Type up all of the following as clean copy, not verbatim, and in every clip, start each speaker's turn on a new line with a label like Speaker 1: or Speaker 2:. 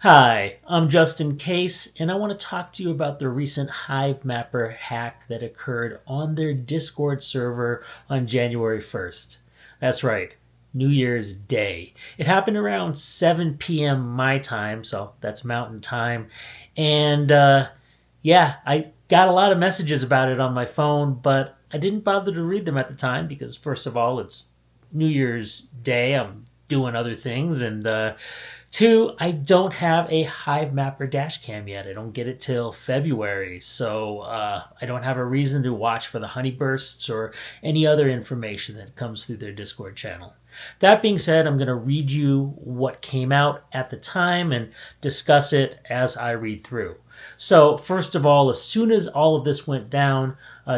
Speaker 1: Hi, I'm Justin Case, and I want to talk to you about the recent Hivemapper hack that occurred on their Discord server on January 1st. That's right, New Year's Day. It happened around 7 p.m. my time, so that's Mountain Time. And I got a lot of messages about it on my phone, but I didn't bother to read them at the time because, first of all, it's New Year's Day. I'm doing other things, and two, I don't have a Hivemapper dash cam yet. I don't get it till February, so I don't have a reason to watch for the honey bursts or any other information that comes through their Discord channel. That being said, I'm going to read you what came out at the time and discuss it as I read through. So, first of all, as soon as all of this went down,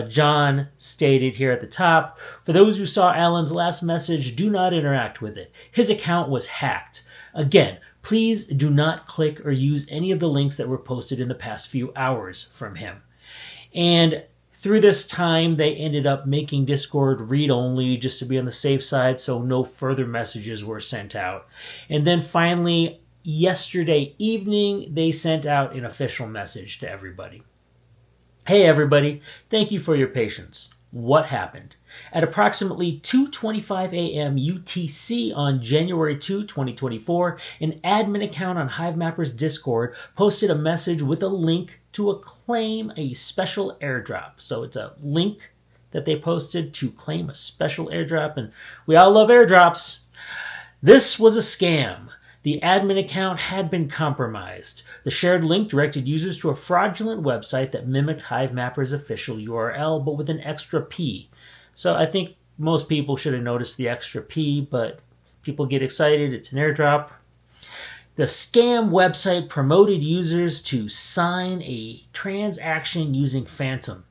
Speaker 1: John stated here at the top, for those who saw Alan's last message, do not interact with it. His account was hacked. Again, please do not click or use any of the links that were posted in the past few hours from him. And through this time, they ended up making Discord read-only just to be on the safe side, so no further messages were sent out. And then finally, yesterday evening, they sent out an official message to everybody. Hey everybody, thank you for your patience. What happened? At approximately 2:25 a.m. UTC on January 2, 2024, an admin account on Hivemapper's Discord posted a message with a link to claim a special airdrop. So it's a link that they posted to claim a special airdrop, and we all love airdrops. This was a scam. The admin account had been compromised. The shared link directed users to a fraudulent website that mimicked Hivemapper's official URL, but with an extra P. So I think most people should have noticed the extra P, but people get excited. It's an airdrop. The scam website promoted users to sign a transaction using Phantom.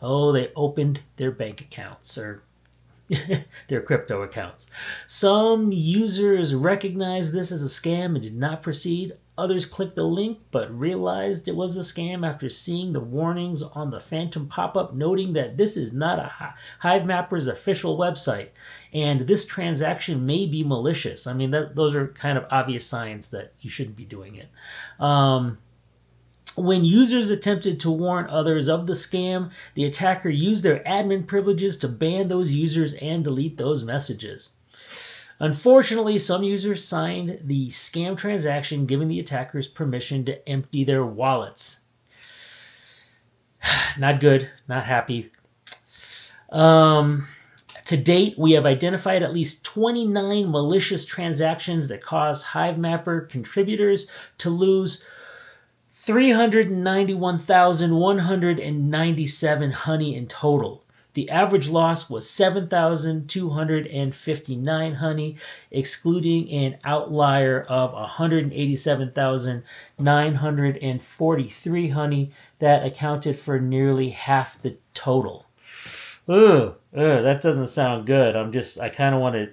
Speaker 1: Oh, they opened their bank accounts, or their crypto accounts. Some users recognized this as a scam and did not proceed. Others clicked the link but realized it was a scam after seeing the warnings on the Phantom pop-up noting that this is not a Hivemapper's official website and this transaction may be malicious. I mean, those are kind of obvious signs that you shouldn't be doing it. When users attempted to warn others of the scam, the attacker used their admin privileges to ban those users and delete those messages. Unfortunately, some users signed the scam transaction, giving the attackers permission to empty their wallets. Not good, not happy. To date, we have identified at least 29 malicious transactions that caused Hivemapper contributors to lose 391,197 honey in total. The average loss was 7,259 honey, excluding an outlier of 187,943 honey that accounted for nearly half the total. That doesn't sound good. I kind of want to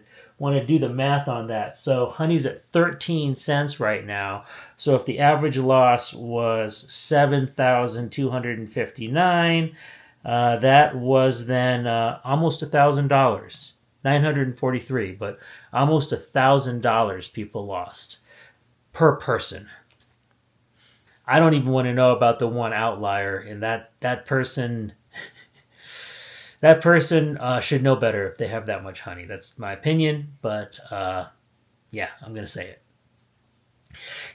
Speaker 1: do the math on that. So honey's at 13 cents right now. So if the average loss was 7,259, that was then almost $1,000, 943, but almost $1,000 people lost per person. I don't even want to know about the one outlier, and that person. That person should know better if they have that much honey. That's my opinion, but I'm going to say it.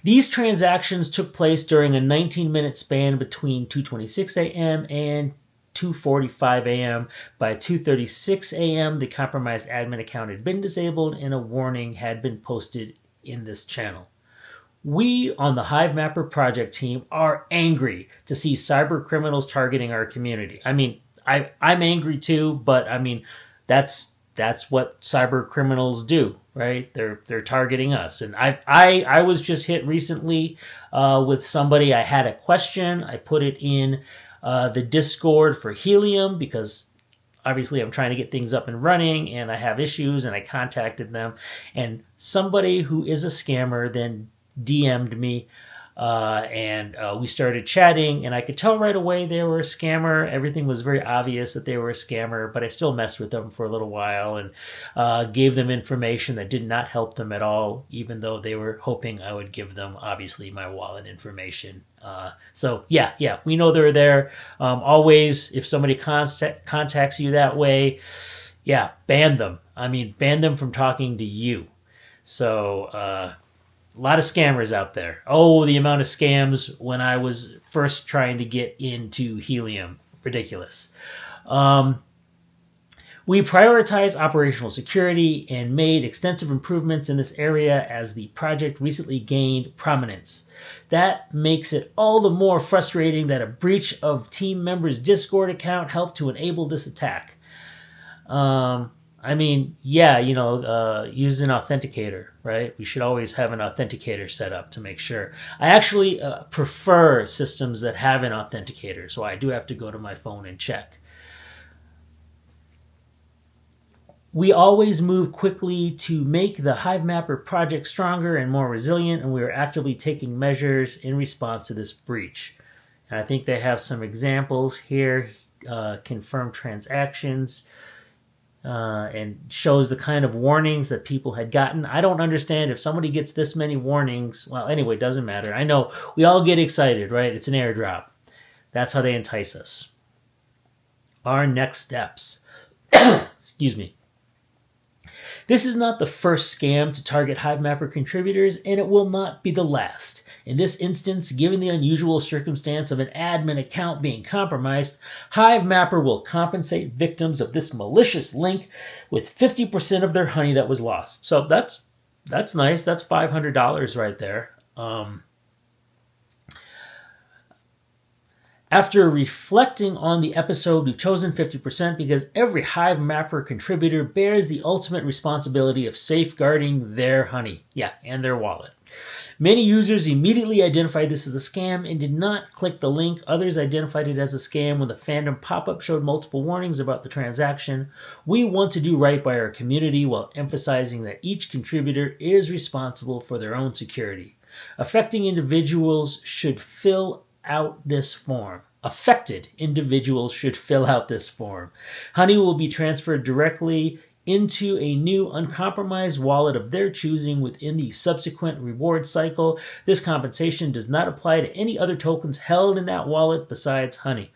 Speaker 1: These transactions took place during a 19-minute span between 2:26 a.m. and 2:45 a.m. By 2:36 a.m., the compromised admin account had been disabled and a warning had been posted in this channel. We on the Hivemapper project team are angry to see cyber criminals targeting our community. I mean, I'm angry too, but I mean, that's what cyber criminals do, right? They're targeting us. And I was just hit recently with somebody. I had a question. I put it in the Discord for Helium because obviously I'm trying to get things up and running and I have issues, and I contacted them. And somebody who is a scammer then DM'd me and we started chatting, and I could tell right away they were a scammer. Everything was very obvious that they were a scammer, but I still messed with them for a little while and gave them information that did not help them at all, even though they were hoping I would give them, obviously, my wallet information. So yeah, we know they're there. Always, if somebody contacts you that way, yeah, ban them. I mean, ban them from talking to you. So, a lot of scammers out there. Oh, the amount of scams when I was first trying to get into helium. Ridiculous. We prioritize operational security and made extensive improvements in this area as the project recently gained prominence. That makes it all the more frustrating that a breach of team members' Discord account helped to enable this attack. I mean, yeah, use an authenticator, right? We should always have an authenticator set up to make sure. I actually prefer systems that have an authenticator, so I do have to go to my phone and check. We always move quickly to make the Hivemapper project stronger and more resilient, and we are actively taking measures in response to this breach. And I think they have some examples here, confirmed transactions, and shows the kind of warnings that people had gotten. I don't understand if somebody gets this many warnings. Well, anyway, it doesn't matter. I know we all get excited, right? It's an airdrop. That's how they entice us. Our next steps. Excuse me. This is not the first scam to target Hivemapper contributors, and it will not be the last. In this instance, given the unusual circumstance of an admin account being compromised, Hivemapper will compensate victims of this malicious link with 50% of their honey that was lost. So that's nice. That's $500 right there. After reflecting on the episode, we've chosen 50% because every Hivemapper contributor bears the ultimate responsibility of safeguarding their honey. Yeah, and their wallet. Many users immediately identified this as a scam and did not click the link. Others identified it as a scam when the fandom pop-up showed multiple warnings about the transaction. We want to do right by our community while emphasizing that each contributor is responsible for their own security. Affected individuals should fill out this form. Honey will be transferred directly into a new uncompromised wallet of their choosing within the subsequent reward cycle. This compensation does not apply to any other tokens held in that wallet besides honey.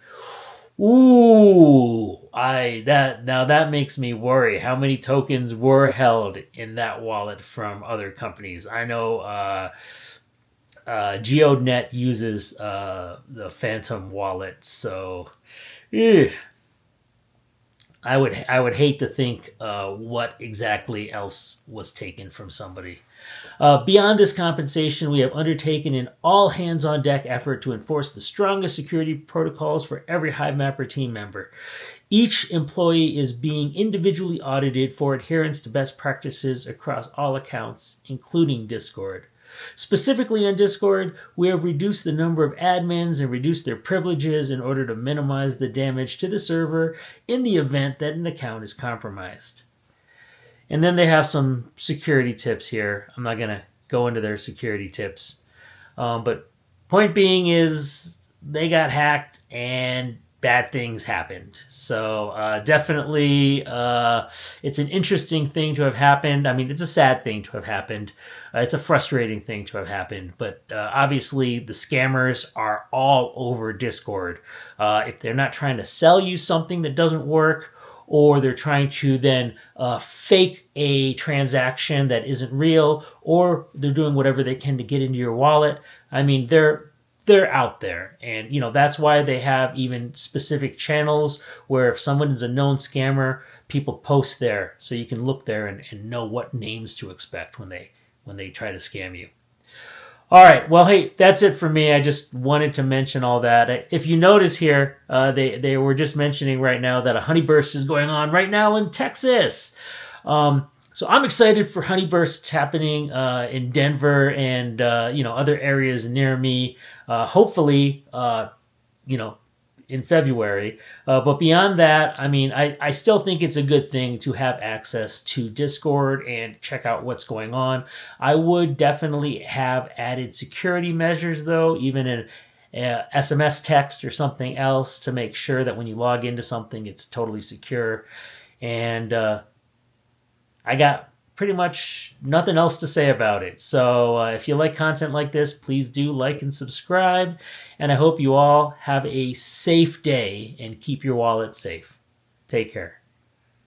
Speaker 1: Ooh, that makes me worry. How many tokens were held in that wallet from other companies? I know GeoNet uses the Phantom wallet, so I would hate to think what exactly else was taken from somebody. Beyond this compensation, we have undertaken an all-hands-on-deck effort to enforce the strongest security protocols for every Hivemapper team member. Each employee is being individually audited for adherence to best practices across all accounts, including Discord. Specifically on Discord, we have reduced the number of admins and reduced their privileges in order to minimize the damage to the server in the event that an account is compromised. And then they have some security tips here. I'm not going to go into their security tips. But point being is they got hacked and bad things happened. So definitely it's an interesting thing to have happened. I mean, it's a sad thing to have happened. It's a frustrating thing to have happened. But obviously the scammers are all over Discord. If they're not trying to sell you something that doesn't work, or they're trying to then fake a transaction that isn't real, or they're doing whatever they can to get into your wallet. I mean, they're out there. And, that's why they have even specific channels where if someone is a known scammer, people post there so you can look there and know what names to expect when they try to scam you. All right. Well, hey, that's it for me. I just wanted to mention all that. If you notice here, they were just mentioning right now that a honeyburst is going on right now in Texas. So I'm excited for honeybursts happening in Denver and other areas near me. Hopefully, in February. But beyond that, I mean, I still think it's a good thing to have access to Discord and check out what's going on. I would definitely have added security measures, though, even in SMS text or something else, to make sure that when you log into something, it's totally secure. And I got pretty much nothing else to say about it. So if you like content like this, please do like and subscribe. And I hope you all have a safe day and keep your wallet safe. Take care.